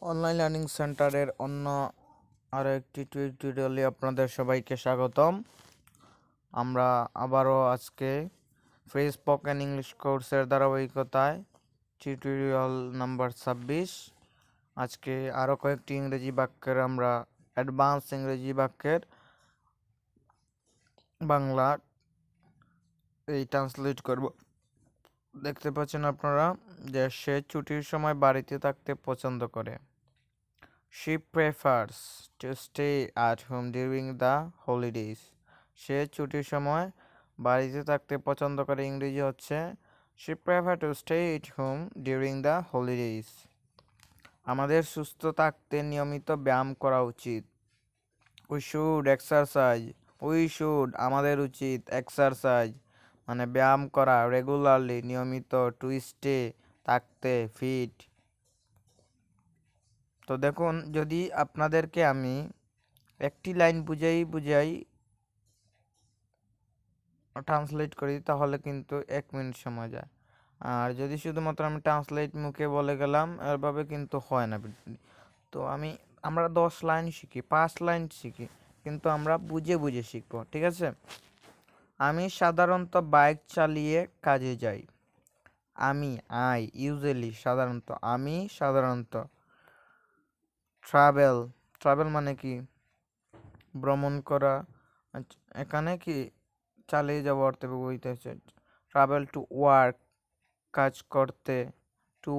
Online learning সেন্টারের অন্য আরও একটি টিউটোরিয়ালে আপনাদের সবাইকে স্বাগতম। আমরা আবারও আজকে ফ্রি স্পোকেন ইংলিশ কোর্সের ধারাবাহিকতায় টিউটোরিয়াল নাম্বার 26। আজকে আরও কয়েকটি ইংরেজি বাক্যের আমরা অ্যাডভান্স ইংরেজি বাক্যের বাংলা এই ট্রান্সলেট করব। দেখতে পাচ্ছেন আপনারা যে সে ছুটির সময় বাড়িতে থাকতে পছন্দ করে। She prefers to stay at home during the holidays. সে ছুটির সময় বাড়িতে থাকতে পছন্দ করে। ইংরেজি হচ্ছে She prefers to stay at home during the holidays. আমাদের সুস্থ থাকতে নিয়মিত ব্যায়াম করা উচিত। We should exercise. We should আমাদের উচিত exercise মানে ব্যায়াম করা, রেগুলারলি নিয়মিত, to stay থাকতে, ফিট। তো দেখুন, যদি আপনাদেরকে আমি একটি লাইন বুঝাই ট্রান্সলেট করি তাহলে কিন্তু 1 মিনিট সময় যায়। আর যদি শুধুমাত্র আমি ট্রান্সলেট মুখে বলে গেলাম এভাবে কিন্তু হয় না। তো আমরা 10 লাইন শিখি, 5 লাইন শিখি, কিন্তু আমরা বুঝে শিখবো, ঠিক আছে? আমি সাধারণত বাইক চালিয়ে কাজে যাই। আই ইউজুয়ালি সাধারণত ট্রাভেল মানে কি? ভ্রমণ করা। এখানে কি চালিয়ে যাওয়া অর্থে ব্যবহৃত হচ্ছে। ট্রাভেল টু ওয়ার্ক কাজ করতে, টু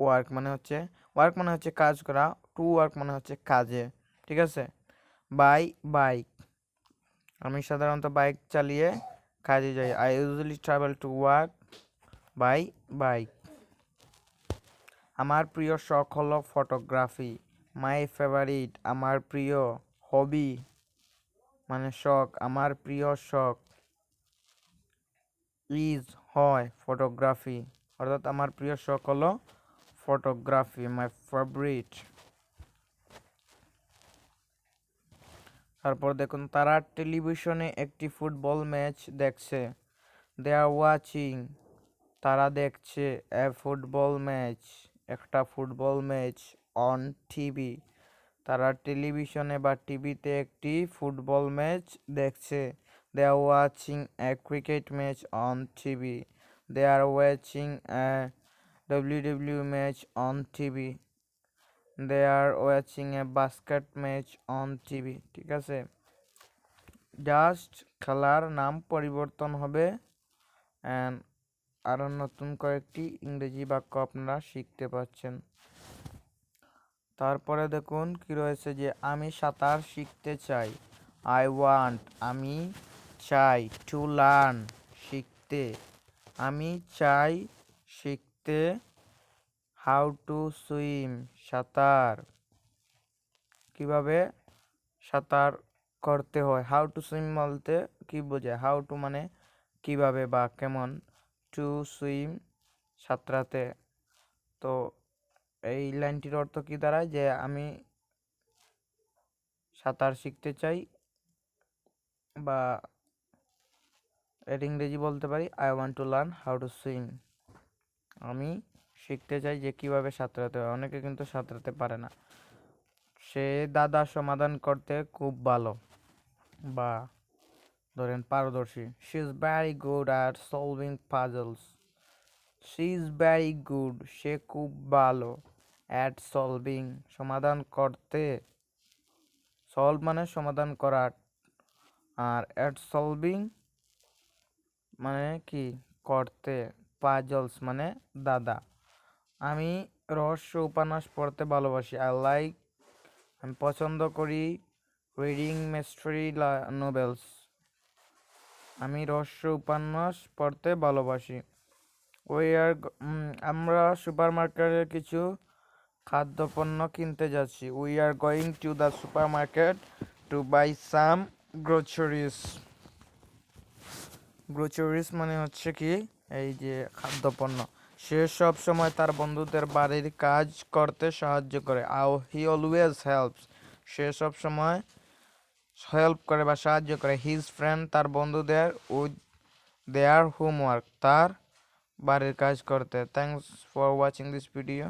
ওয়ার্ক মানে হচ্ছে কাজ করা, টু ওয়ার্ক মানে হচ্ছে কাজে, ঠিক আছে? বাইক আমি সাধারণত বাইক চালিয়ে কাজে যাই। I usually travel to work by bike. আমার প্রিয় শখ হলো ফটোগ্রাফি। মাই ফেভারিট আমার প্রিয়, হবি মানে শখ, আমার প্রিয় শখ, ইজ হয় ফটোগ্রাফি, অর্থাৎ আমার প্রিয় শখ হলো ফটোগ্রাফি, মাই ফেভারিট। তারপর দেখুন, তারা টেলিভিশনে একটি ফুটবল ম্যাচ দেখছে। দে আর ওয়াচিং তারা দেখছে একটা ফুটবল ম্যাচ অন টিভি। তারা টেলিভিশনে বা টিভিতে একটি ফুটবল ম্যাচ দেখছে। They are watching a cricket match on TV. They are watching a WWE match on TV. They are watching a basket match on TV, ঠিক আছে? জাস্ট খেলার নাম পরিবর্তন হবে। অ্যান্ড আরও নতুন কয়েকটি ইংরেজি বাক্য আপনারা শিখতে পাচ্ছেন। তারপরে দেখুন কি রয়েছে, যে আমি সাঁতার শিখতে চাই। আমি চাই, টু লার্ন শিখতে, আমি চাই শিখতে। হাউ টু সুইম সাঁতার, কিভাবে সাঁতার করতে হয়। হাউ টু সুইম বলতে কি বোঝায়? হাউ টু মানে কিভাবে বা কেমন, টু সুইম সাঁতরাতে। তো এই লাইনটির অর্থ কি দাঁড়ায়? যে আমি সাঁতার শিখতে চাই, বা এর ইংরেজি বলতে পারি I want to learn how to swim. আমি শিখতে চাই যে কিভাবে সাঁতরাতে হয়। অনেকে কিন্তু সাঁতরাতে পারে না। সে দাদা সমাধান করতে খুব ভালো বা ধরেন পারদর্শী। She is very good at solving puzzles. She is very good সে খুব ভালো, অ্যাট সলভিং সমাধান করতে, সলভ মানে সমাধান করা, আর অ্যাট সলভিং মানে কি? করতে। পাজলস মানে দাদা। আমি রহস্য উপন্যাস পড়তে ভালোবাসি। আমি পছন্দ করি রিডিং মিস্ট্রি নোভেলস। আমি রহস্য উপন্যাস পড়তে ভালোবাসি। আমরা সুপারমার্কেটে কিছু খাদ্যপণ্য কিনতে যাচ্ছি। We are going to the supermarket to buy some groceries. Groceries মানে হচ্ছে কি? এই যে খাদ্যপণ্য। সে সব সময় তার বন্ধুদের বাড়ির কাজ করতে সাহায্য করে। হি অলওয়েজ হেল্পস সে সব সময় হেল্প করে বা সাহায্য করে। হিজ ফ্রেন্ড তার বন্ধুদের উইথ দেয়ার হোমওয়ার্ক তার বাড়ির কাজ করতে। Thanks for watching this video.